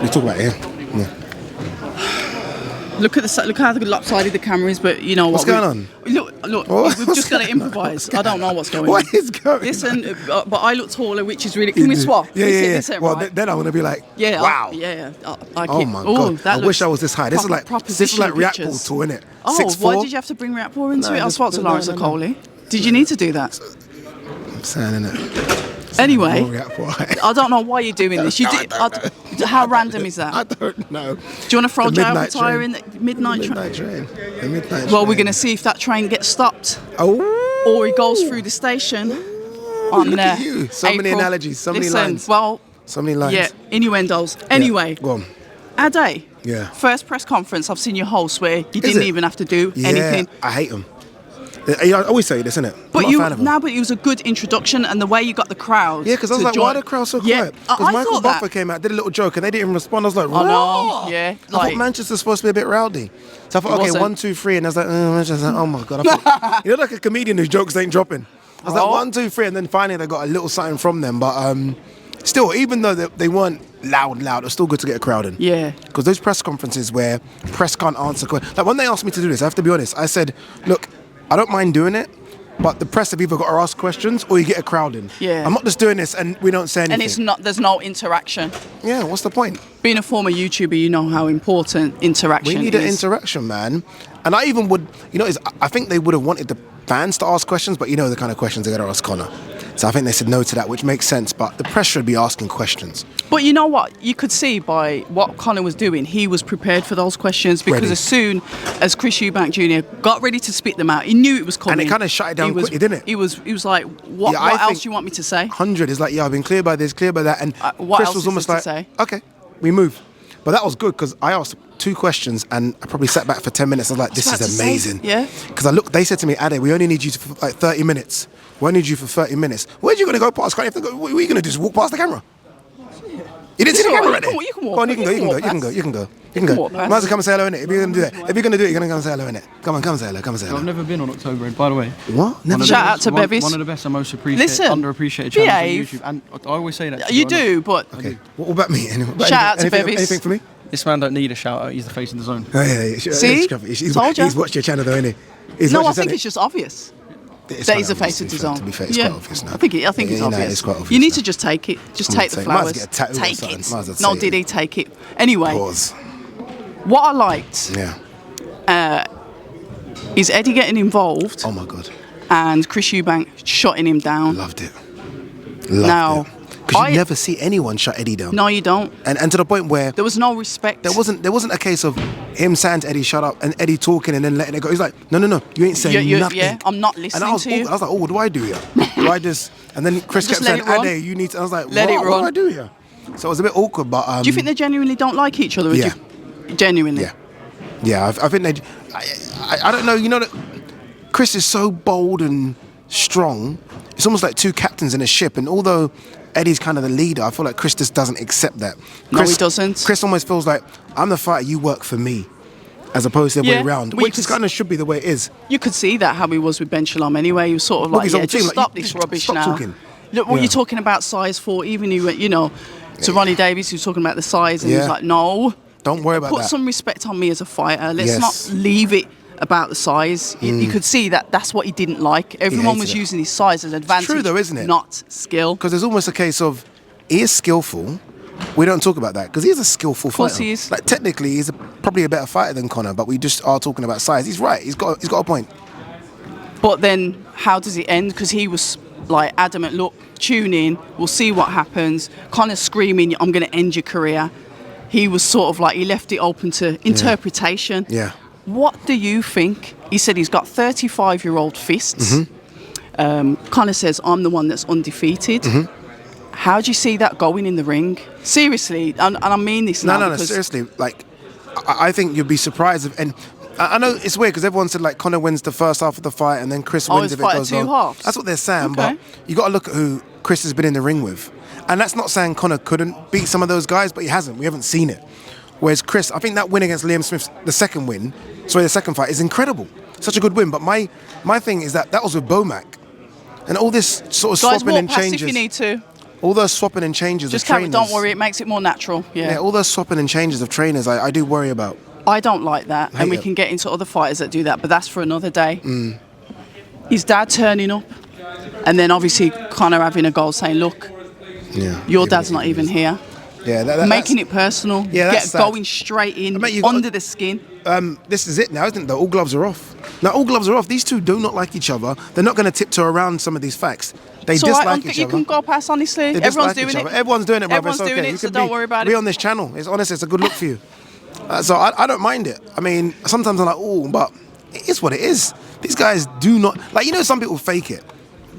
We talk about it here. Yeah. Look how lopsided the camera is, but you know what's going on? Look, we've just got to improvise. I don't know what's going on. What is going on? Listen, but I look taller, which is really... Can we swap? Yeah. Well, then I'm going to be like, wow. Oh my God. I wish I was this high. This is like React Ball tour, isn't it? Oh, 6'4". why did you have to bring React Ball into it? I spoke to Lawrence Okoli. Did you need to do that? I'm saying, innit? Anyway, I don't know why you're doing this. How random is that? I don't know. Do you want to throw Joe Retire in the midnight train? Well, we're going to see if that train gets stopped. Oh. Or it goes through the station. Look at you. So many analogies, so many lines. Well, so many lines. Yeah, innuendos. Anyway, go on. Ade. Yeah. First press conference I've seen you host where you didn't even have to do anything. I hate them. I always say this, innit? But it was a good introduction, and the way you got the crowd. Yeah, because I was like, why are the crowd so quiet? Because Michael Buffer came out, did a little joke, and they didn't even respond. I was like, oh no, yeah. I thought Manchester's supposed to be a bit rowdy. So I thought, okay, 1, 2, 3, and I was like, oh my God. I thought, you know, like a comedian whose jokes ain't dropping. I was like, 1, 2, 3, and then finally they got a little something from them. But still, even though they weren't loud, it was still good to get a crowd in. Yeah. Because those press conferences where press can't answer questions. Like when they asked me to do this, I have to be honest, I said, look, I don't mind doing it, but the press have either got to ask questions or you get a crowd in. Yeah. I'm not just doing this and we don't say anything. And there's no interaction. Yeah, what's the point? Being a former YouTuber, you know how important interaction is. We need an interaction, man. And I even would, I think they would have wanted the fans to ask questions, but you know the kind of questions they're going to ask Conor. So I think they said no to that, which makes sense, but the press should be asking questions. But you know what? You could see by what Conor was doing, he was prepared for those questions because as soon as Chris Eubank Jr. got ready to spit them out, he knew it was coming. And it kind of shut it down quickly, didn't it? He was like, what else do you want me to say? 100 is like, I've been clear by this, clear by that. And what Chris else was almost like, say? Okay, we move. But that was good because I asked 2 questions and I probably sat back for 10 minutes. I was like, this is amazing. Yeah. Because they said to me, Ade, we only need you for like 30 minutes. We only need you for 30 minutes. Where'd you going to go past? What are you going to do? Just walk past the camera? You didn't see the camera right there? You can walk. Go on, you can go. Might as well come and say hello, innit? If you're going to do that. If you're going to do it, you're going to come and say hello, innit? Come and say hello. I've never been on October, by the way. What? Shout out to Bevis. One of the best and most underappreciated channels on YouTube. And I always say that. You do, but... Okay. What about me? Shout out to Bevis. Anything for me? This man don't need a shout out. He's the face of the zone. Oh, yeah. See? He's watched your channel, though, isn't he? No, I think it's just obvious. That he's a face of his own. To be fair, it's quite obvious now. I think it's obvious. It's quite obvious. You need to just take it. Just take the flowers. Take it. No, did he take it? Anyway, pause. What I liked is Eddie getting involved. Oh my God. And Chris Eubank shutting him down. Loved it. Loved it. Because you never see anyone shut Eddie down. No, you don't. And to the point where there was no respect. There wasn't a case of him saying to Eddie, shut up, and Eddie talking and then letting it go. He's like, no, you ain't saying nothing. Yeah, I'm not listening to you. I was like, what do I do here? Do I just... And then Chris kept saying, Ade, you need to... I was like, what do I do here? So it was a bit awkward, but... do you think they genuinely don't like each other? Yeah. Genuinely? Yeah, I think they... I don't know, you know that Chris is so bold and strong. It's almost like 2 captains in a ship, and although Eddie's kind of the leader, I feel like Chris just doesn't accept that. No, he doesn't. Chris almost feels like, I'm the fighter, you work for me, as opposed to the way around, which kind of should be the way it is. You could see that, how he was with Ben Shalom anyway. He was sort of like, just stop this rubbish now. Talking. Look, what you're talking about size 4, even he went, to Ronnie Davies, who was talking about the size, and he was like, no. Don't worry about that. Put some respect on me as a fighter. Let's not leave it about the size. You could see that that's what he didn't like. Everyone was using his size as an advantage. It's true though, isn't it? Not skill. Because there's almost a case of, he is skillful. We don't talk about that because he is a skillful fighter. Of course he is. Like technically, he's probably a better fighter than Conor, but we just are talking about size. He's right. He's got a point. But then, how does it end? Because he was like adamant. Look, tune in. We'll see what happens. Conor screaming, "I'm going to end your career." He was sort of like he left it open to interpretation. Yeah. What do you think? He said he's got 35-year-old fists. Conor says, I'm the one that's undefeated. How do you see that going in the ring? Seriously, and I mean this now. No, seriously. Like, I think you'd be surprised if... And I know it's weird because everyone said, like, Conor wins the first half of the fight and then Chris wins if it goes long. Halves? That's what they're saying, but you got to look at who Chris has been in the ring with. And that's not saying Conor couldn't beat some of those guys, but he hasn't. We haven't seen it. Whereas Chris, I think that win against Liam Smith, the second fight, is incredible. Such a good win. But my thing is that was with Bomac. And all this sort of swapping and changes. Guys, walk past if you need to. all those swapping and changes Just of trainers. don't worry, it makes it more natural. Yeah, all those swapping and changes of trainers, I do worry about. I don't like that, and we can get into other fighters that do that, but that's for another day. His dad turning up, and then obviously Conor having a goal saying, "Look, your dad's not even here." Yeah, making it personal. Yeah, going straight in under the skin. This is it now, isn't it? All gloves are off. Now all gloves are off. These two do not like each other. They're not going to tiptoe around some of these facts. They dislike each other. You can go past, honestly. Everyone's doing it. Everyone's doing it, brother. Everyone's doing it, so don't worry about it. Be on this channel. It's honestly, it's a good look for you. So I don't mind it. I mean, sometimes I'm like, oh, but it is what it is. These guys do not like. Some people fake it.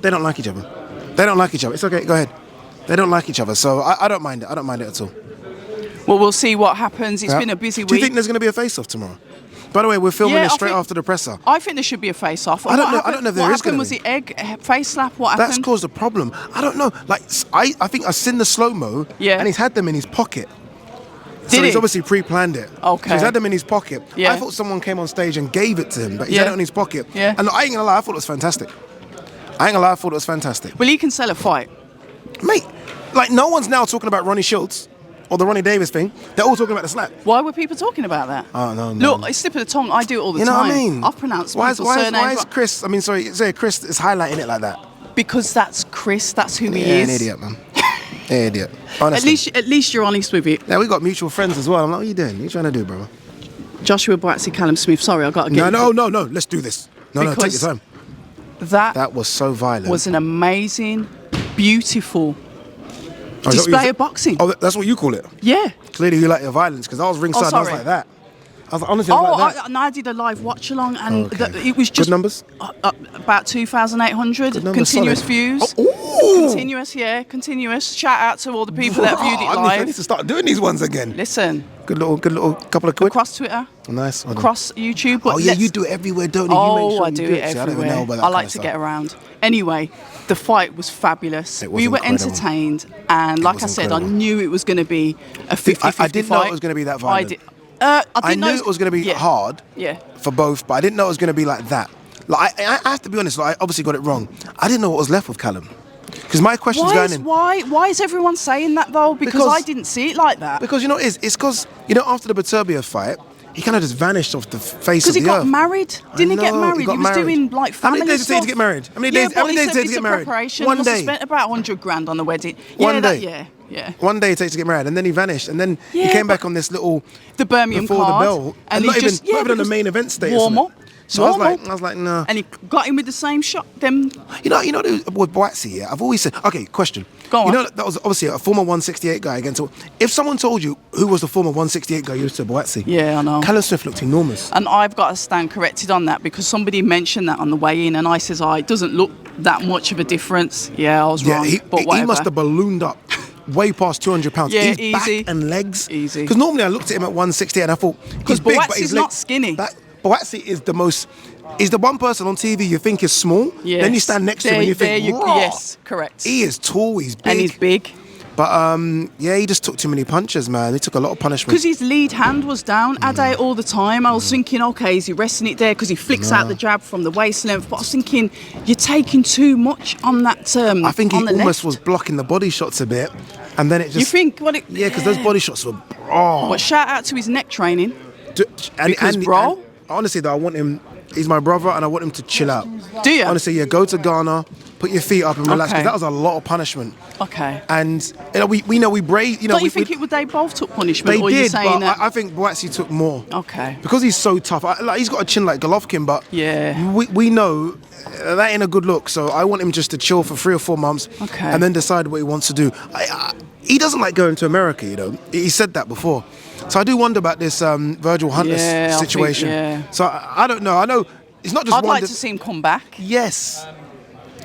They don't like each other. They don't like each other. It's okay. Go ahead. They don't like each other, so I don't mind it. I don't mind it at all. Well, we'll see what happens. It's been a busy week. Do you think there's going to be a face-off tomorrow? By the way, we're filming this straight after the presser. I think there should be a face-off. I don't know if there is going to be. Was the egg face slap? What happened? That's caused a problem. I don't know. Like, I think I've seen the slow-mo, and he's had them in his pocket. So he's obviously pre-planned it. Okay. So he's had them in his pocket. Yeah. I thought someone came on stage and gave it to him, but he's had it in his pocket. Yeah. And I ain't going to lie, I thought it was fantastic. I thought it was fantastic. Well, he can sell a fight. Mate, like, no one's now talking about Ronnie Schultz or the Ronnie Davis thing. They're all talking about the slap. Why were people talking about that? Oh, no. Look, it's slip of the tongue. I do it all the time. You know what I mean? I've pronounced people's surnames. Why is Chris, Chris is highlighting it like that? Because that's Chris. That's who he is. Yeah, an idiot, man. Idiot. Honestly. At least you're honest with it. Yeah, we got mutual friends as well. I'm like, what are you doing? What are you trying to do, brother? Joshua Buasti, Callum Smith. Sorry, I got to get No. Let's do this. No, take your time. That was so violent. Was an amazing, beautiful display of boxing. Oh, that's what you call it? Yeah. Clearly you like your violence, because I was ringside and I was like that. I was honestly like that. I did a live watch along, and it was just good numbers. About 2,800 continuous views. Continuous. Shout out to all the people that viewed it live. I need to start doing these ones again. Listen, good little couple of quid. Across Twitter. Nice. Across YouTube. Oh yeah, you do it everywhere, don't you? I do it everywhere. I like to get around. Anyway, the fight was fabulous. We were entertained, and like I said, I knew it was going to be a 50-50 fight. I didn't know it was going to be that violent. I knew it was going to be hard for both, but I didn't know it was going to be like that. Like, I have to be honest, I obviously got it wrong. I didn't know what was left with Callum. Because my question's going in. Why is everyone saying that, though? Because I didn't see it like that. Because, it's because, after the Beterbiev fight, he kind of just vanished off the face of the earth. Because he got married. Didn't he get married? He was doing, like, family stuff. How many days did it take to get married? How many days did it take to get married? One day. He spent about 100 grand on the wedding. One day. Yeah. One day it takes to get married, and then he vanished, and then he came back on this little the Birmingham before card, the bell, and not even on the main event status. Warm up. So I was like, no. And he got him with the same shot. You know with Buasti, yeah. I've always said, okay, question. Go on. That was obviously a former 168 guy against. If someone told you who was the former 168 guy, you'd say Buasti. Yeah, I know. Callum Smith looked enormous. And I've got to stand corrected on that, because somebody mentioned that on the way in, and I says, it doesn't look that much of a difference. Yeah, I was wrong. He must have ballooned up. Way past 200 pounds. Yeah, his easy. Back and legs. Easy. Because normally I looked at him at 168 and I thought, he's big, but he's not skinny. Buasti is the most. He's the one person on TV you think is small. Yes. Then you stand next to him and you think, yes, correct. He is tall. He's big. And he's big. But he just took too many punches, man. He took a lot of punishment. Because his lead hand was down, Ade, all the time. I was thinking, okay, is he resting it there? Because he flicks out the jab from the waist length. But I was thinking, you're taking too much on that. I think he almost was blocking the body shots a bit, and then it just. You think Yeah, because those body shots were. Oh. But shout out to his neck training. And honestly, though, I want him. He's my brother, and I want him to chill out. Do you? Honestly, yeah. Go to Ghana, put your feet up, and relax. Because that was a lot of punishment. Okay. And we brave. Don't you think they both took punishment? They or did, you saying but I think Buasti took more. Okay. Because he's so tough. He's got a chin like Golovkin, but we know that ain't a good look. So I want him just to chill for 3 or 4 months, and then decide what he wants to do. He doesn't like going to America. He said that before. So I do wonder about this Virgil Hunter situation. So I don't know. I know it's not just. I'd like to see him come back. Yes,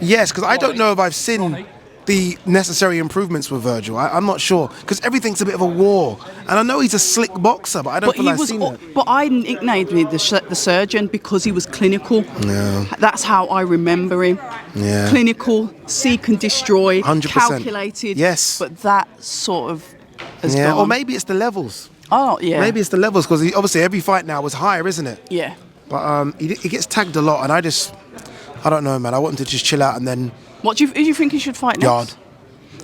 because I don't know if I've seen the necessary improvements with Virgil. I'm not sure, because everything's a bit of a war. And I know he's a slick boxer, but I don't feel like I've seen that. But I nicknamed him the surgeon because he was clinical. Yeah. That's how I remember him. Yeah. Clinical, seek and destroy, 100%. calculated. Yes. But that sort of has gone. Or maybe it's the levels. Oh, yeah. Maybe it's the levels, because obviously every fight now was higher, isn't it? Yeah. But he gets tagged a lot, and I don't know, man. I want him to just chill out and then... Who do you think he should fight next? Yard.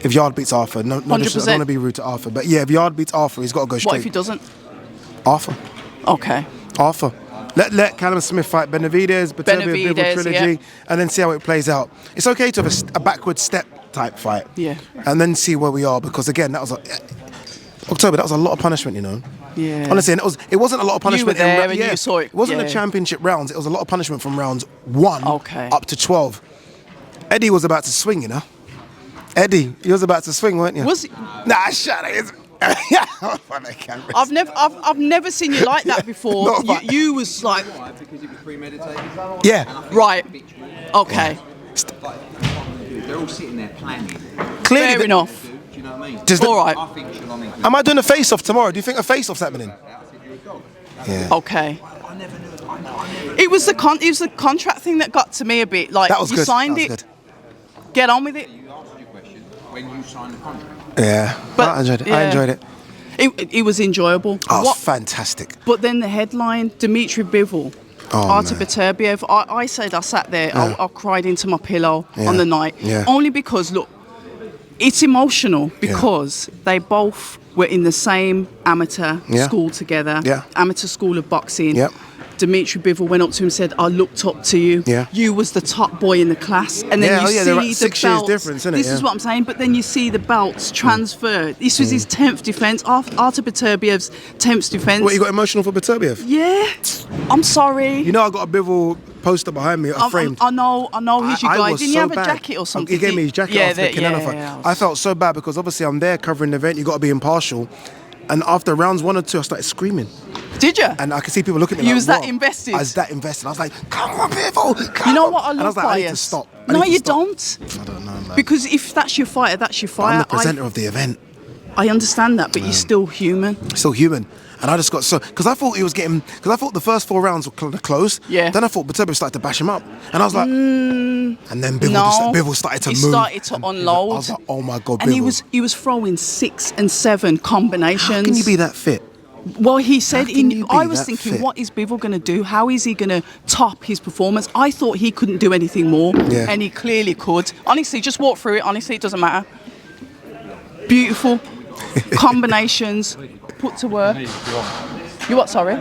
If Yard beats Arthur, no, I don't 100%. want to be rude to Arthur, but yeah, if Yard beats Arthur, he's got to go straight. What if he doesn't? Arthur. Okay. Arthur. Let Callum Smith fight Benavidez, Beterbiev, Bivol trilogy, and then see how it plays out. It's okay to have a backward step type fight. Yeah. And then see where we are, because again, that was October. That was a lot of punishment, you know. Yeah. Honestly, and it wasn't a lot of punishment. You were there and you saw it. It wasn't yeah. the championship rounds. It was a lot of punishment from rounds 1 up to 12. Eddie was about to swing, you know. Eddie, you was about to swing, weren't you? Was he? Nah, shut it. I've never seen you like that before. you was like. Because it was premeditated. Yeah. Right. Okay. They're all sitting there planning. Clearly. Fair enough. Do you know what I mean? All right. I think Shalom. Am I doing a face-off tomorrow? Do you think a face-off's happening? Yeah. Okay. It was the contract thing that got to me a bit. Like That was you good. signed That it. was good. Get on with it. You answered your question when you signed the contract. Yeah. But- I enjoyed it. yeah. I enjoyed it. It was enjoyable. Oh, it was fantastic. But then the headline, Dimitri Bivol, Ade man. Beterbiev. I said I sat there, I cried into my pillow on the night. Yeah. Only because, look, it's emotional because they both were in the same amateur school together, amateur school of boxing. Yep. Dimitri Bivol went up to him and said, I looked up to you. Yeah. You was the top boy in the class. And then you they're see like the 6 years belts. difference, isn't it? This is what I'm saying. But then you see the belts transferred. This was his 10th defence. Ade Beterbiev's 10th defence. What, you got emotional for Beterbiev? Yeah. I'm sorry. You know, I got a Bivol poster behind me, framed. I know he's your guy. was Didn't so you have bad. a jacket or something? He gave me his jacket after the Canelo fight. Yeah. I felt so bad because obviously I'm there covering the event. You got to be impartial. And after rounds 1 or 2, I started screaming. Did you? And I could see people looking at me. You like, was that "What?" invested? I was that invested. I was like, "Come on, Bivol, come You know on." what I And I love was like, I need to bias? stop. No, you don't. I don't know, man. Because if that's your fighter, that's your fighter. I'm the presenter of the event. I understand that, but you're still human. Still human. And I just got so because I thought the first 4 rounds were close. Yeah. Then I thought Beterbiev started to bash him up, and I was like, and then Bivol started to move. He started to and unload. I was like, oh my god, and Bivol. he was throwing 6 and 7 combinations. How can you be that fit? Well, he said, I was that thinking, fit? what is Bivol going to do? How is he going to top his performance? I thought he couldn't do anything more, and he clearly could. Honestly, just walk through it. Honestly, it doesn't matter. Beautiful combinations, put to work. You what, sorry?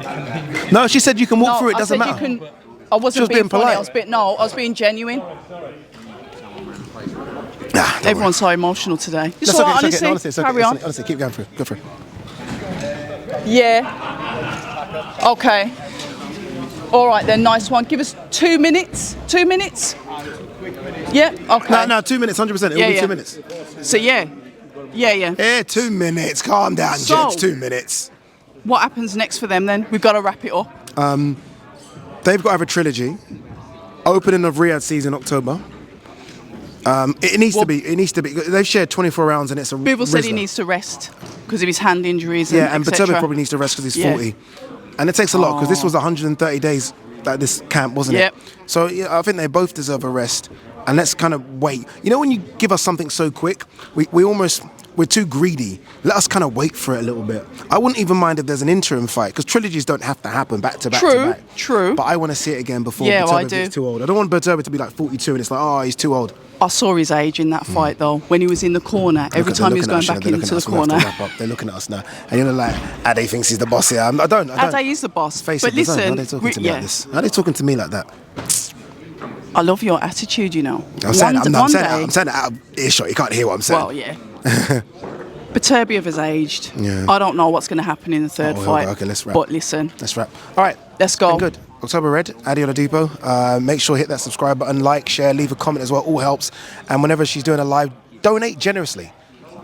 No, she said you can walk through it, doesn't I matter. said you can. I wasn't being funny. polite. I was being genuine. Everyone's so emotional today. It's all right, honestly. Honestly, Carry on. Honestly, keep going through. Go through. Yeah. Okay. All right then, nice one. Give us 2 minutes. 2 minutes? Yeah, okay. No, 2 minutes, 100%. It'll be 2 minutes. So yeah. Yeah, 2 minutes. Calm down, So- Judge. 2 minutes. What happens next for them then? We've got to wrap it up. They've got to have a trilogy. Opening of Riyadh season October. It needs to be. They've shared 24 rounds and it's a. Bivol said he Rizzler. needs to rest because of his hand injuries. Yeah, and et cetera. Beterbiev probably needs to rest because he's Yeah. 40. And it takes a lot because this was 130 days like this camp, wasn't Yep. it? So yeah, I think they both deserve a rest. And let's kind of wait. You know, when you give us something so quick, we're too greedy. Let us kind of wait for it a little bit. I wouldn't even mind if there's an interim fight because trilogies don't have to happen back to back to back. True. But I want to see it again before Yeah, I Beterbiev do. gets too old. I don't want Beterbiev to be like 42 and it's like, oh, he's too old. I saw his age in that fight though. When he was in the corner, every time he was going back into the corner. They're looking at us now. And you're like, Ade thinks he's the boss here. I don't. Ade is the boss. Face but it, listen, listen, how they talking to me like this? How they talking to me like that? I love your attitude, you know. I'm saying that out of earshot. You can't hear what I'm saying. Well, yeah. Beterbiev has aged. Yeah. I don't know what's going to happen in the third fight. Okay, let's wrap. But listen. Let's wrap. All right. Let's go. Been good. October Red, Ade Oladipo. Make sure to hit that subscribe button, like, share, leave a comment as well. All helps. And whenever she's doing a live, donate generously.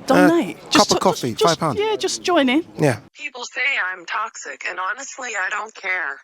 Donate. Cup of coffee, £5. Yeah, just join in. Yeah. People say I'm toxic, and honestly, I don't care.